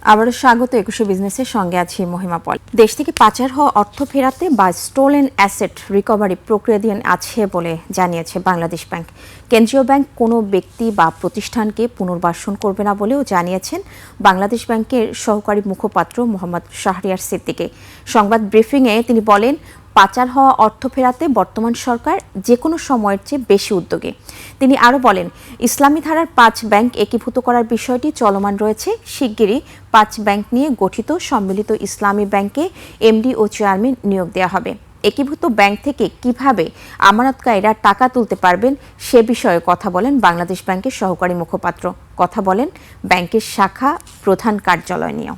আবারও স্বাগত একুশে বিজনেসের সঙ্গে আছি মহিমা পল। দেশ থেকে পাচার হওয়া অর্থ ফেরাতে বা স্টোলেন অ্যাসেট রিকভারি প্রক্রিয়াধীন আছে বলে জানিয়েছে বাংলাদেশ ব্যাংক। কেন্দ্রীয় ব্যাংক কোনো ব্যক্তি বা প্রতিষ্ঠানকে পুনর্বাসন করবে না বলেও জানিয়েছেন বাংলাদেশ ব্যাংকের সহকারী মুখপাত্র মোহাম্মদ শাহরিয়ার সিদ্দিকী। সংবাদ ব্রিফিংয়ে তিনি বলেন, পাচার হওয়া অর্থ ফেরাতে বর্তমান সরকার যে কোনো সময়ের চেয়ে বেশি উদ্যোগী। তিনি আরও বলেন, ইসলামী ধারার 5 ব্যাংক একীভূত করার বিষয়টি চলমান রয়েছে। শিগগিরই 5 ব্যাংক নিয়ে গঠিত সম্মিলিত ইসলামী ব্যাংকে এমডি ও চেয়ারম্যান নিয়োগ দেওয়া হবে। একীভূত ব্যাংক থেকে কিভাবে আমানতকারীরা টাকা তুলতে পারবেন সে বিষয়ে কথা বলেন বাংলাদেশ ব্যাংকের সহকারী মুখপাত্র। কথা বলেন ব্যাংকের শাখা প্রধান কার্যালয় নিয়েও।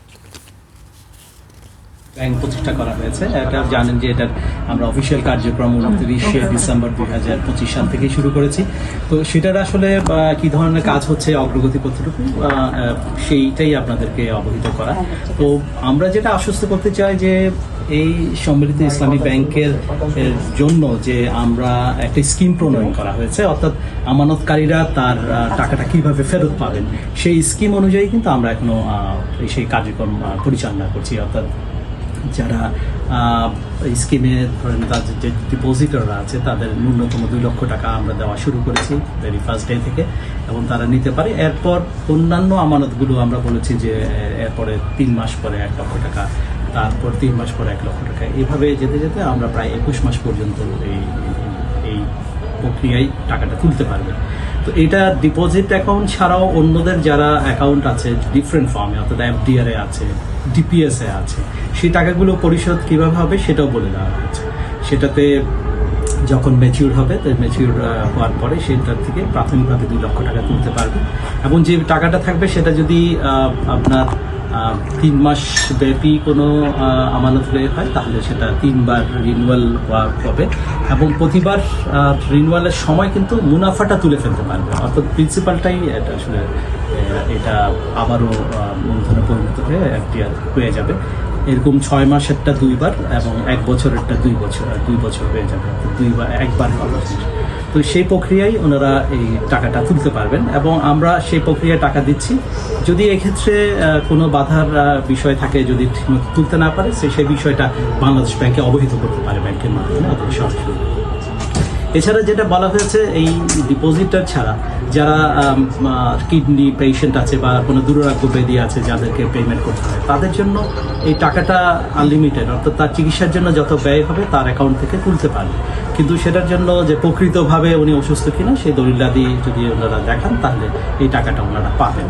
ব্যাংক প্রতিষ্ঠা করা হয়েছে, এটা জানেন যে এটার আমরা অফিসিয়াল কার্যক্রম 29শে ডিসেম্বর 2025 সাল থেকে শুরু করেছি। তো সেটার আসলে কি ধরনের কাজ হচ্ছে, অগ্রগতি কতটুকু, সেইটাই আপনাদেরকে অবহিত করা। তো আমরা যেটা আশ্বস্ত করতে চাই যে এই সম্মিলিত ইসলামী ব্যাংকের জন্য যে আমরা একটা স্কিম প্রণয়ন করা হয়েছে, অর্থাৎ আমানতকারীরা তার টাকাটা কিভাবে ফেরত পাবেন সেই স্কিম অনুযায়ী কিন্তু আমরা এখনো সেই কার্যক্রম পরিচালনা করছি। অর্থাৎ যারা এই স্কিমে ধরেন তাদের যে ডিপোজিটররা আছে তাদের ন্যূনতম 2 লক্ষ টাকা আমরা দেওয়া শুরু করেছি ভেরি ফার্স্ট ডে থেকে, এবং তারা নিতে পারে। এরপর অন্যান্য আমানতগুলো আমরা বলেছি যে এরপরে 3 মাস পরে 1 লক্ষ টাকা, তারপর 3 মাস পরে 1 লক্ষ টাকা, এভাবে যেতে যেতে আমরা প্রায় 21 মাস পর্যন্ত এই প্রক্রিয়ায় টাকাটা তুলতে পারবে। তো এটা ডিপোজিট অ্যাকাউন্ট ছাড়াও অন্যদের যারা অ্যাকাউন্ট আছে ডিফারেন্ট ফর্মে, অর্থাৎ এফডিআর এ আছে, ডিপিএস এ আছে, সেই টাকাগুলো পরিশোধ কিভাবে হবে সেটাও বলে দেওয়া হয়েছে। সেটাতে যখন ম্যাচিউর হবে, ম্যাচিউর হওয়ার পরে সেটার থেকে প্রাথমিকভাবে 2 লক্ষ টাকা তুলতে পারবে, এবং যে টাকাটা থাকবে সেটা যদি আপনার 3 মাস ব্যাপী কোনো আমানত হয় তাহলে সেটা 3 বার রিনিউয়াল হবে, এবং প্রতিবার রিনিউয়ালের সময় কিন্তু মুনাফাটা তুলে ফেলতে পারবে। অর্থাৎ প্রিন্সিপালটাই এটা আসলে এটা আবারও মূলধনে পরিণত হয়ে এফডিআর হয়ে যাবে। এরকম 6 মাসেরটা 2 বার এবং 1 বছরেরটা 2 বছর হয়ে যাবে, একবার হবে। তো সেই প্রক্রিয়ায় ওনারা এই টাকাটা তুলতে পারবেন, এবং আমরা সেই প্রক্রিয়ায় টাকা দিচ্ছি। যদি এক্ষেত্রে কোনো বাধার বিষয় থাকে, যদি তুলতে না পারে, সেই বিষয়টা বাংলাদেশ ব্যাংকে অবহিত করতে পারে ব্যাংকের মাধ্যমে অথবা সরাসরি। এছাড়া যেটা বলা হয়েছে, এই ডিপোজিটার ছাড়া যারা কিডনি পেশেন্ট আছে বা কোনো দুরারোগ্য ব্যাধি আছে যাদেরকে পেমেন্ট করতে হয়, তাদের জন্য এই টাকাটা আনলিমিটেড, অর্থাৎ তার চিকিৎসার জন্য যত ব্যয় হবে তার অ্যাকাউন্ট থেকে তুলতে পারবে। কিন্তু সেটার জন্য যে প্রকৃতভাবে উনি অসুস্থ কিনা সেই দলিলাদি যদি ওনারা দেখান তাহলে এই টাকাটা ওনারা পাবেন।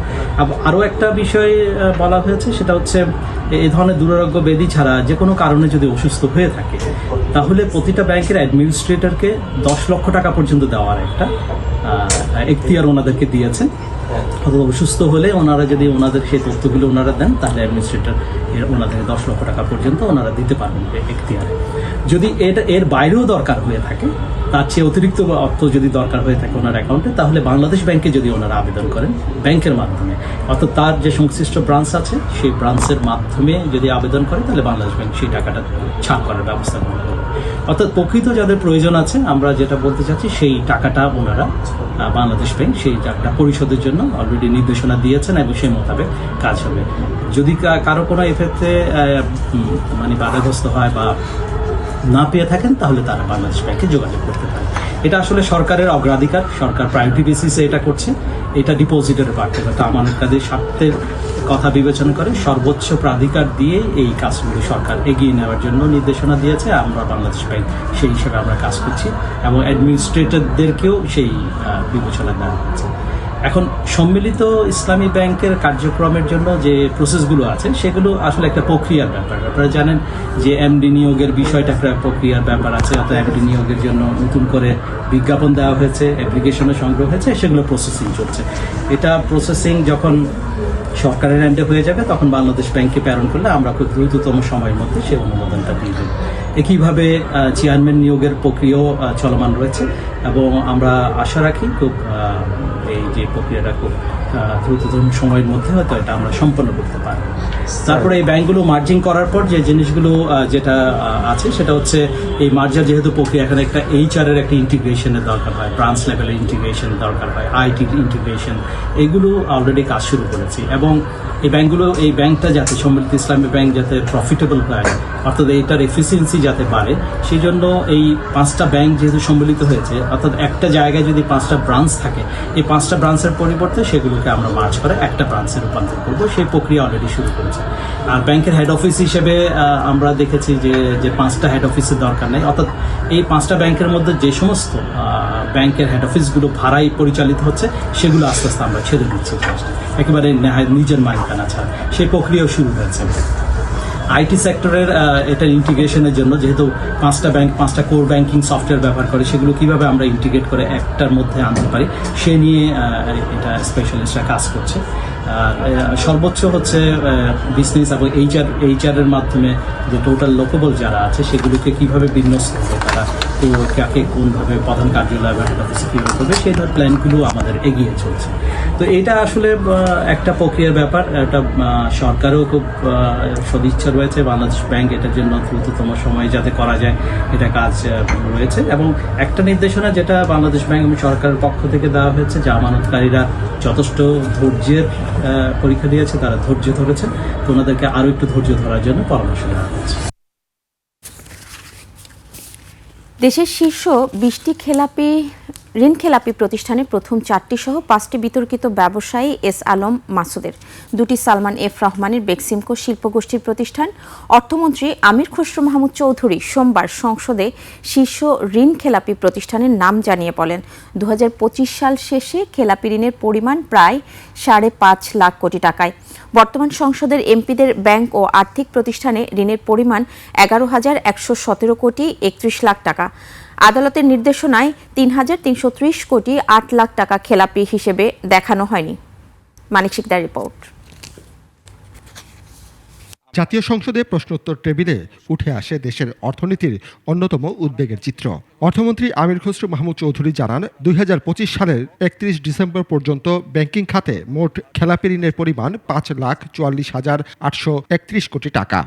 আরও একটা বিষয় বলা হয়েছে, সেটা হচ্ছে এই ধরনের দুরারোগ্য ব্যাধি ছাড়া যে কোনো কারণে যদি অসুস্থ হয়ে থাকে তাহলে প্রতিটা ব্যাংকের অ্যাডমিনিস্ট্রেটরকে 10 লক্ষ টাকা পর্যন্ত দেওয়ার একটা এখতিয়ার ওনাদেরকে দিয়েছেন। অথবা অসুস্থ হলে ওনারা যদি ওনাদের সেই তথ্যগুলো ওনারা দেন তাহলে অ্যাডমিনিস্ট্রেটর ওনাদেরকে 10 লক্ষ টাকা পর্যন্ত ওনারা দিতে পারবেন এখতিয়ারে। যদি এর বাইরেও দরকার হয়ে থাকে, তার চেয়ে অতিরিক্ত অর্থ যদি দরকার হয়ে থাকে ওনার অ্যাকাউন্টে, তাহলে বাংলাদেশ ব্যাংকে যদি ওনারা আবেদন করেন ব্যাংকের মাধ্যমে, অর্থাৎ তার যে সংশ্লিষ্ট ব্রাঞ্চ আছে সেই ব্রাঞ্চের মাধ্যমে যদি আবেদন করে তাহলে বাংলাদেশ ব্যাংক সেই টাকাটা ছাড় করার ব্যবস্থা করবে। অর্থাৎ প্রকৃত যাদের প্রয়োজন আছে, আমরা যেটা বলতে চাচ্ছি, সেই টাকাটা ওনারা বাংলাদেশ ব্যাংক সেই টাকাটা পরিশোধের জন্য অলরেডি নির্দেশনা দিয়েছেন এবং সেই মোতাবেক কাজ হবে। যদি কারো কোনো এক্ষেত্রে মানে বাধাগ্রস্ত হয় বা না পেয়ে থাকেন তাহলে তারা বাংলাদেশ ব্যাংকে যোগাযোগ করতে পারে। এটা আসলে সরকারের অগ্রাধিকার, সরকার প্রায়োরিটি বেসিসে এটা করছে। এটা ডিপোজিটের পার্ট, এটা আমানতকারীদের স্বার্থের কথা বিবেচনা করে সর্বোচ্চ প্রাধিকার দিয়ে এই কাজগুলি সরকার এগিয়ে নেওয়ার জন্য নির্দেশনা দিয়েছে। আমরা বাংলাদেশ ব্যাংক সেই হিসেবে আমরা কাজ করছি, এবং অ্যাডমিনিস্ট্রেটরদেরকেও সেই বিবেচনা দেওয়া হচ্ছে। এখন সম্মিলিত ইসলামী ব্যাংকের কার্যক্রমের জন্য যে প্রসেসগুলো আছে সেগুলো আসলে একটা প্রক্রিয়ার ব্যাপার। আপনারা জানেন যে এমডি নিয়োগের বিষয়টা একটা প্রক্রিয়ার ব্যাপার আছে, অর্থাৎ এমডি নিয়োগের জন্য নতুন করে বিজ্ঞাপন দেওয়া হয়েছে, অ্যাপ্লিকেশনের সংগ্রহ হয়েছে, সেগুলো প্রসেসিং চলছে। এটা প্রসেসিং যখন সরকারের হ্যান্ডে হয়ে যাবে তখন বাংলাদেশ ব্যাংকে প্রেরণ করলে আমরা খুব দ্রুততম সময়ের মধ্যে সেই অনুমোদনটা দিয়ে দেব। একইভাবে চেয়ারম্যান নিয়োগের প্রক্রিয়াও চলমান রয়েছে, এবং আমরা আশা রাখি খুব এই যে প্রক্রিয়াটা খুব দ্রুততম সময়ের মধ্যে হয়তো এটা আমরা সম্পন্ন করতে পারবো। তারপরে এই ব্যাংকগুলো মার্জিং করার পর যে জিনিসগুলো যেটা আছে সেটা হচ্ছে এই মার্জার যেহেতু প্রক্রিয়া, এখানে একটা HR এর একটা ইন্টিগ্রেশনের দরকার হয়, ব্রাঞ্চ লেভেলের ইন্টিগ্রেশন দরকার হয়, IT ইন্টিগ্রেশন, এগুলো অলরেডি কাজ শুরু করেছি। এবং এই ব্যাংকটা যাতে সম্মিলিত ইসলামী ব্যাংক যাতে প্রফিটেবল হয়, অর্থাৎ এইটার এফিসিয়েন্সি যাতে বাড়ে, সেই জন্য এই 5টা ব্যাংক যেহেতু সম্মিলিত হয়েছে, অর্থাৎ একটা জায়গায় যদি 5টা ব্রাঞ্চ থাকে, এই 5টা ব্রাঞ্চের পরিবর্তে সেগুলোকে আমরা মার্জ করে একটা ব্রাঞ্চে রূপান্তর করবো, সেই প্রক্রিয়া অলরেডি শুরু করেছে। আর ব্যাংকের হেড অফিস হিসেবে আমরা দেখেছি যে 5টা হেড অফিসের দরকার নেই, অর্থাৎ এই 5টা ব্যাংকের মধ্যে যে সমস্ত ব্যাংকের হেড অফিসগুলো ভাড়ায় পরিচালিত হচ্ছে সেগুলো আস্তে আস্তে আমরা ছেড়ে দিচ্ছি, একেবারে নিজের মালিকানা ছাড়া, সেই প্রক্রিয়াও শুরু হয়েছে। IT সেক্টরের এটা ইন্টিগ্রেশনের জন্য যেহেতু 5টা ব্যাংক 5টা কোর ব্যাংকিং সফটওয়্যার ব্যবহার করে, সেগুলো কিভাবে আমরা ইন্টিগ্রেট করে একটার মধ্যে আনতে পারি সে নিয়ে এটা স্পেশালিস্টরা কাজ করছে। সর্বোচ্চ হচ্ছে বিজনেস এবং HR এর মাধ্যমে যে টোটাল লোকেবল যারা আছে সেগুলোকে কিভাবে বিন্যস্ত করবে, তারা তো কাকে কোনভাবে প্রধান কার্যালয় বা হেড অফিসে কীভাবে করবে, সেই ধর প্ল্যানগুলো আমাদের এগিয়ে চলছে। তো এটা আসলে একটা প্রক্রিয়ার ব্যাপার, এটা সরকারও খুব সদিচ্ছা রয়েছে, বাংলাদেশ ব্যাংক এটার জন্য দ্রুততম সময়ে যাতে করা যায় এটা কাজ রয়েছে। এবং একটা নির্দেশনা যেটা বাংলাদেশ ব্যাংক এবং সরকারের পক্ষ থেকে দেওয়া হয়েছে যে আমানতকারীরা যথেষ্ট ধৈর্যের পরীক্ষা দিয়েছে, তারা ধৈর্য ধরেছে, তো ওনাদেরকে আরও একটু ধৈর্য ধরার জন্য পরামর্শ দেওয়া হয়েছে। দেশের শীর্ষ 20টি ঋণ খেলাপি প্রতিষ্ঠানে প্রথম 4টি সহ 5টি বিতর্কিত ব্যবসায়ী এস আলম মাসুদের, 2টি সালমান এফ রহমানের বেক্সিমকো শিল্পগোষ্ঠীর প্রতিষ্ঠান। অর্থমন্ত্রী আমির খসরু মাহমুদ চৌধুরী সোমবার সংসদে শীর্ষ ঋণ খেলাপি প্রতিষ্ঠানের নাম জানিয়ে বলেন, 2025 সাল শেষে খেলাপি ঋণের পরিমাণ প্রায় 5.5 লাখ কোটি টাকায়। বর্তমান সংসদের এমপিদের ব্যাংক ও আর্থিক প্রতিষ্ঠানে ঋণের পরিমাণ 11,117 কোটি 31 লাখ টাকা। আদালতের নির্দেশনায় 3,330 কোটি 8 লাখ টাকা খেলাপি হিসেবে দেখানো হয়নি। মানিক শিকদার রিপোর্ট। জাতীয় সংসদে প্রশ্নোত্তর টেবিলে উঠে আসে দেশের অর্থনীতির অন্যতম উদ্বেগের চিত্র। অর্থমন্ত্রী আমির খসরু মাহমুদ চৌধুরী জানান, 2025 সালের 31 ডিসেম্বর পর্যন্ত ব্যাংকিং খাতে মোট খেলাপি ঋণের পরিমাণ 5,44,831 কোটি টাকা।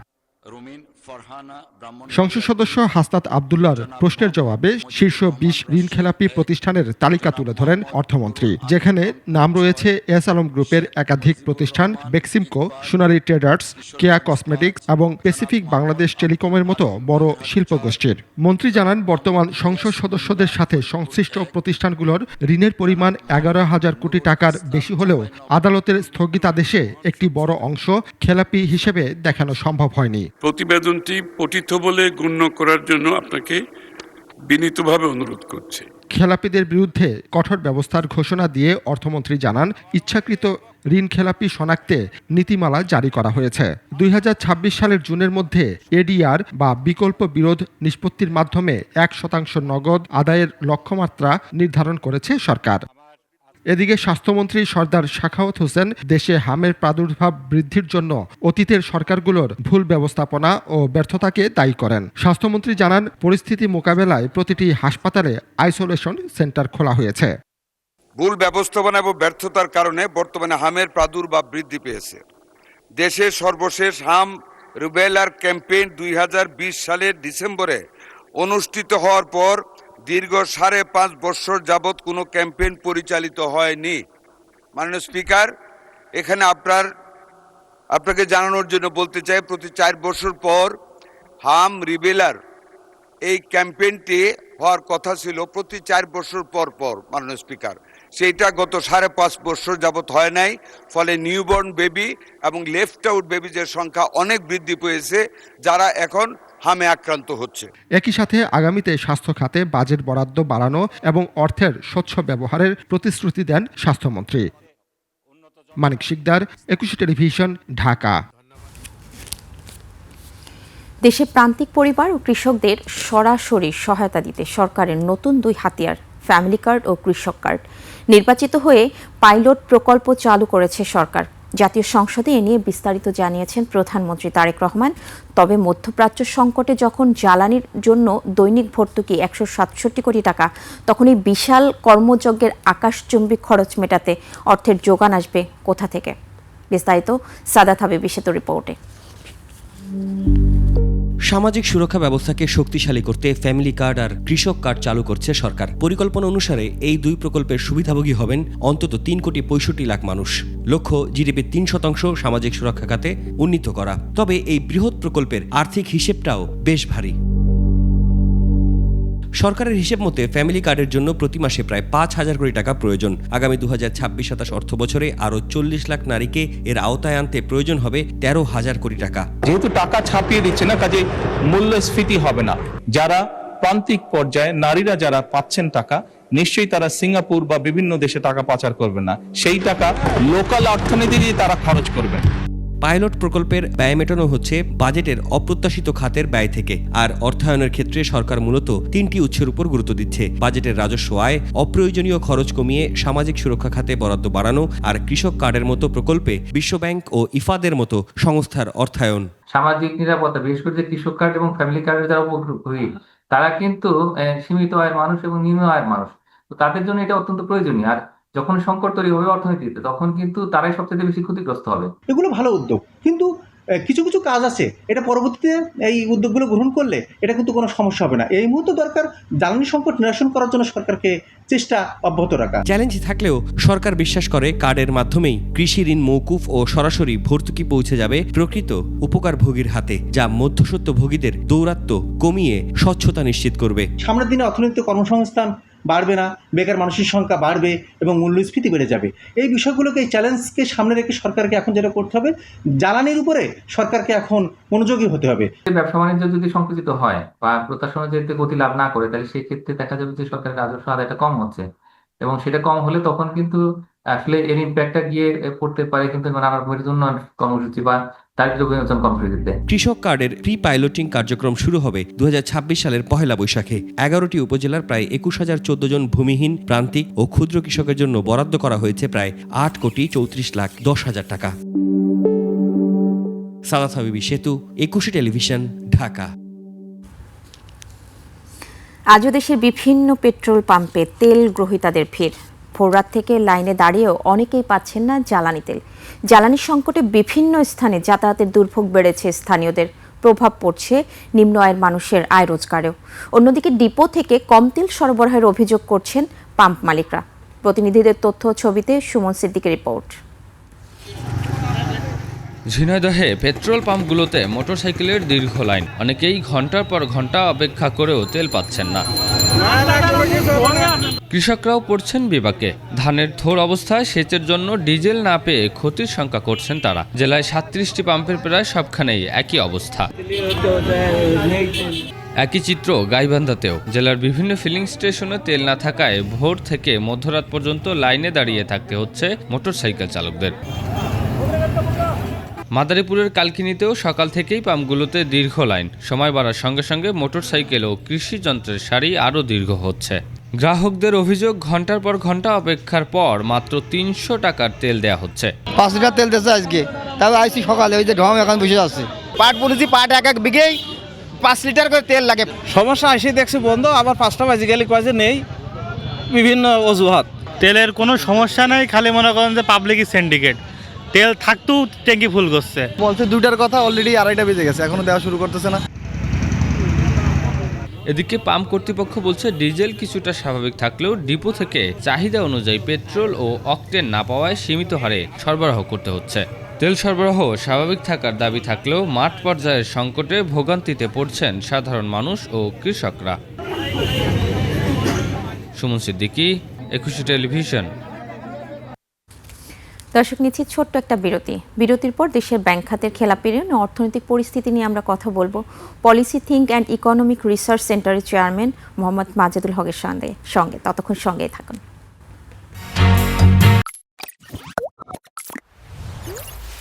সংসদ সদস্য হাসনাত আবদুল্লাহর প্রশ্নের জবাবে শীর্ষ 20 ঋণ খেলাপি প্রতিষ্ঠানের তালিকা তুলে ধরেন অর্থমন্ত্রী, যেখানে নাম রয়েছে এস আলম গ্রুপের একাধিক প্রতিষ্ঠান, বেক্সিমকো, সোনালী ট্রেডার্স, কেয়া কসমেটিক্স এবং প্যাসিফিক বাংলাদেশ টেলিকমের মতো বড় শিল্পগোষ্ঠীর। মন্ত্রী জানান, বর্তমান সংসদ সদস্যদের সাথে সংশ্লিষ্ট প্রতিষ্ঠানগুলোর ঋণের পরিমাণ 11,000 কোটি টাকার বেশি হলেও আদালতের স্থগিতাদেশে একটি বড় অংশ খেলাপি হিসেবে দেখানো সম্ভব হয়নি। প্রতিবেদনটি পঠিত বলে গণ্য করার জন্য আপনাকে বিনীতভাবে অনুরোধ করছি। খেলাপিদের বিরুদ্ধে কঠোর ব্যবস্থার ঘোষণা দিয়ে অর্থমন্ত্রী জানান, ইচ্ছাকৃত ঋণ খেলাপি শনাক্তে নীতিমালা জারি করা হয়েছে। 2026 সালের জুনের মধ্যে এডিআর বা বিকল্প বিরোধ নিষ্পত্তির মাধ্যমে 1% নগদ আদায়ের লক্ষ্যমাত্রা নির্ধারণ করেছে সরকার। এদিকে স্বাস্থ্যমন্ত্রী সরদার সাখাওয়াত হোসেন দেশে হামের প্রাদুর্ভাব বৃদ্ধির জন্য অতীতের সরকারগুলোর ভুল ব্যবস্থাপনা ও ব্যর্থতাকে দায়ী করেন। স্বাস্থ্যমন্ত্রী জানান, পরিস্থিতি মোকাবেলায় প্রতিটি হাসপাতালে আইসোলেশন সেন্টার খোলা হয়েছে। ভুল ব্যবস্থাপনা এবং ব্যর্থতার কারণে বর্তমানে হামের প্রাদুর্ভাব বৃদ্ধি পেয়েছে। দেশের সর্বশেষ হাম রুবেলার ক্যাম্পেইন 2020 সালের ডিসেম্বরে অনুষ্ঠিত হওয়ার পর দীর্ঘ 5.5 বছর যাবৎ কোনো ক্যাম্পেইন পরিচালিত হয়নি। মাননীয় স্পিকার, এখানে আপনাকে জানানোর জন্য বলতে চাই, প্রতি 4 বছর পর হাম রিবেলার এই ক্যাম্পেইনটি হওয়ার কথা ছিল প্রতি 4 বছর পর পর। মাননীয় স্পিকার, সেইটা গত 5.5 বছর যাবৎ হয় নাই, ফলে নিউবর্ন বেবি এবং লেফট আউট বেবিজের সংখ্যা অনেক বৃদ্ধি পেয়েছে, যারা এখন হামে আক্রান্ত হচ্ছে। একই সাথে আগামীতে স্বাস্থ্য খাতে বাজেট বরাদ্দ বাড়ানো এবং অর্থের স্বচ্ছ ব্যবহারের প্রতিশ্রুতি দেন স্বাস্থ্যমন্ত্রী। মানিক শিকদার, 21 টেলিভিশন, ঢাকা। দেশে প্রান্তিক পরিবার ও কৃষকদের সরাসরি সহায়তা দিতে সরকারের নতুন 2 হাতিয়ার, ফ্যামিলি কার্ড ও কৃষক কার্ড নির্বাচিত হয়ে পাইলট প্রকল্প চালু করেছে সরকার। জাতীয় সংসদে এ নিয়ে বিস্তারিত জানিয়েছেন প্রধানমন্ত্রী তারেক রহমান। তবে মধ্যপ্রাচ্য সংকটে যখন জ্বালানির জন্য দৈনিক ভর্তুকি 167 কোটি টাকা, তখন এই বিশাল কর্মযজ্ঞের আকাশচুম্বী খরচ মেটাতে অর্থের যোগান আসবে কোথা থেকে? বিস্তারিত সাদাত হাবিবি সেতু রিপোর্টে। সামাজিক সুরক্ষা ব্যবস্থাকে শক্তিশালী করতে ফ্যামিলি কার্ড আর কৃষক কার্ড চালু করছে সরকার। পরিকল্পনা অনুসারে এই দুই প্রকল্পের সুবিধাভোগী হবেন অন্তত 3,65,00,000 মানুষ। লক্ষ্য জিডিপির 3% সামাজিক সুরক্ষা খাতে উন্নীত করা। তবে এই বৃহৎ প্রকল্পের আর্থিক হিসেবটাও বেশ ভারী। সরকারের হিসেব মতে ফ্যামিলি কার্ডের জন্য প্রতি মাসে প্রায় 5,000 কোটি টাকা প্রয়োজন। আগামী 2026-27 অর্থ বছরে আরও 40 লাখ নারীকে এর আওতায় আনতে প্রয়োজন হবে 13,000 কোটি টাকা। যেহেতু টাকা ছাপিয়ে দিচ্ছে না, কাজে মূল্যস্ফীতি হবে না। যারা প্রান্তিক পর্যায়ে নারীরা যারা পাচ্ছেন টাকা, নিশ্চয়ই তারা সিঙ্গাপুর বা বিভিন্ন দেশে টাকা পাচার করবে না, সেই টাকা লোকাল অর্থনীতি দিয়ে তারা খরচ করবেন। পাইলট প্রকল্পের ব্যয় মেটানো হচ্ছে বাজেটের অপ্রত্যাশিত খাতের ব্যয় থেকে। আর অর্থায়নের ক্ষেত্রে সরকার মূলত 3টি উৎসের উপর গুরুত্ব দিচ্ছে: বাজেটের রাজস্ব আয়, অপ্রয়োজনীয় খরচ কমিয়ে সামাজিক সুরক্ষা খাতে বরাদ্দ বাড়ানো, আর কৃষক কার্ডের মতো প্রকল্পে বিশ্বব্যাংক ও ইফাদের মতো সংস্থার অর্থায়ন। সামাজিক নিরাপত্তা, বিশেষ করে যে কৃষক কার্ড এবং ফ্যামিলি কার্ডের যারা উপভোগী, তারা কিন্তু সীমিত আয়ের মানুষ এবং নিম্ন আয়ের মানুষ। তো তাদের জন্য এটা অত্যন্ত প্রয়োজনীয়। আর যখন সংকট তৈরি হবে অর্থনীতিতে, তখন কিন্তু তারাই সবচেয়ে বেশি ক্ষতিগ্রস্ত হবে। এগুলো ভালো উদ্যোগ, কিন্তু কিছু কিছু কাজ আছে, এটা পরবর্তীতে এই উদ্যোগগুলো গ্রহণ করলে এটা কিন্তু কোনো সমস্যা হবে না। এই মুহূর্তে দরকার জ্বালানি সংকট নিরসন করার জন্য সরকারকে চেষ্টা অব্যাহত রাখা। চ্যালেঞ্জ থাকলেও সরকার বিশ্বাস করে কার্ডের মাধ্যমেই কৃষি ঋণ মৌকুফ ও সরাসরি ভর্তুকি পৌঁছে যাবে প্রকৃত উপকারভোগীর হাতে, যা মধ্যস্বত্বভোগীদের দৌরাত্ম্য কমিয়ে স্বচ্ছতা নিশ্চিত করবে। সামনের দিনে অর্থনৈতিক কর্মসংস্থান বাড়বে না, বেকার মানুষের সংখ্যা বাড়বে এবং মূল্যস্ফীতি বেড়ে যাবে। এই বিষয়গুলোকে, এই চ্যালেঞ্জকে সামনে রেখে সরকারকে এখন যেটা করতে হবে, জ্বালানির উপরে সরকারকে এখন মনোযোগী হতে হবে। ব্যবসা বাণিজ্য যদি সংকুচিত হয় বা প্রত্যাশা যেতে গতি লাভ না করে, তাহলে সেই ক্ষেত্রে দেখা যাবে যে সরকারের রাজস্ব আদায়টা কম হচ্ছে, এবং সেটা কম হলে তখন কিন্তু আসলে এর ইম্প্যাক্টটা গিয়ে পড়তে পারে কিন্তু নানা রকমের উন্নয়ন কর্মসূচি বা দারিদ্র্য বিমোচন কর্মসূচিতে। কৃষক কার্ডের প্রি পাইলটিং কার্যক্রম শুরু হবে 2026 সালের 1 বৈশাখে। 11টি উপজেলার প্রায় 21,014 জন ভূমিহীন, প্রান্তিক ও ক্ষুদ্র কৃষকের জন্য বরাদ্দ করা হয়েছে প্রায় 8,34,10,000 টাকা। সাদাত হাবিবি সেতু, 21 টেলিভিশন, ঢাকা। আজও দেশের বিভিন্ন পেট্রোল পাম্পে তেল গ্রহীতাদের ভিড়। ভোররাত থেকে লাইনে দাঁড়িয়েও অনেকেই পাচ্ছেন না জ্বালানি তেল। জ্বালানি সংকটে বিভিন্ন স্থানে যাতায়াতের দুর্ভোগ বেড়েছে স্থানীয়দের। প্রভাব পড়ছে নিম্ন আয়ের মানুষের আয় রোজগারেও। অন্যদিকে ডিপো থেকে কম তেল সরবরাহের অভিযোগ করছেন পাম্প মালিকরা। প্রতিনিধিদের তথ্য ছবিতে সুমন সিদ্দিকের রিপোর্ট। ঝিনাইদহে পেট্রোল পাম্পগুলোতে মোটরসাইকেলের দীর্ঘ লাইন। অনেকেই ঘন্টার পর ঘন্টা অপেক্ষা করেও তেল পাচ্ছেন না। কৃষকরাও পড়ছেন বিপাকে। ধানের থোড় অবস্থায় সেচের জন্য ডিজেল না পেয়ে ক্ষতির শঙ্কা করছেন তারা। জেলায় 37টি পাম্পের প্রায় সবখানেই একই অবস্থা। একই চিত্র গাইবান্ধাতেও। জেলার বিভিন্ন ফিলিং স্টেশনে তেল না থাকায় ভোর থেকে মধ্যরাত পর্যন্ত লাইনে দাঁড়িয়ে থাকতে হচ্ছে মোটরসাইকেল চালকদের। মাদারীপুরের কালকিনিতেও সকাল থেকেই পাম্পগুলোতে দীর্ঘ লাইন। সময় বাড়ার সঙ্গে সঙ্গে মোটরসাইকেল ও কৃষি যন্ত্রের সারি আরও দীর্ঘ হচ্ছে। গ্রাহকদের অভিযোগ, ঘন্টার পর ঘন্টা অপেক্ষার পর মাত্র 300 টাকার তেল দেয়া হচ্ছে। 5 লিটার তেল দিয়েছে আজকে, তবে আইসি সকালে, ওই যে ঢম এখন বসে আছে। পাট বলেছি, পাট এক বিঘেই 5 লিটার করে তেল লাগে। সমস্যা এসে দেখছি বন্ধ, আবার 5টা বাজে গেলে কয়েছে নেই, বিভিন্ন অজুহাত। তেলের কোনো সমস্যা নেই, খালি মনে করেন যে পাবলিকই সিন্ডিকেট। তেল থাকতেও ট্যাঙ্কি ফুল করছে। বলছে 2টার কথা, অলরেডি 2:30টা বেজে গেছে, এখনো দেওয়া শুরু করতেছে না। এদিকে পাম্প কর্তৃপক্ষ বলছে ডিজেল কিছুটা স্বাভাবিক থাকলেও ডিপো থেকে চাহিদা অনুযায়ী পেট্রোল ও অকটেন না পাওয়ায় সীমিত হারে সরবরাহ করতে হচ্ছে। তেল সরবরাহ স্বাভাবিক থাকার দাবি থাকলেও মাঠ পর্যায়ের সংকটে ভোগান্তিতে পড়ছেন সাধারণ মানুষ ও কৃষকরা। সুমন সিদ্দিকী, 21 টেলিভিশন। দর্শক, নিচ্ছি ছোট্ট একটা বিরতির পর দেশের ব্যাংক খাতের খেলাপি ঋণ ও অর্থনৈতিক পরিস্থিতি নিয়ে আমরা কথা বলবো policy think and economic research সেন্টারের চেয়ারম্যান মোহাম্মদ মাজেদুল হকের সঙ্গে। ততক্ষণ সঙ্গেই থাকুন।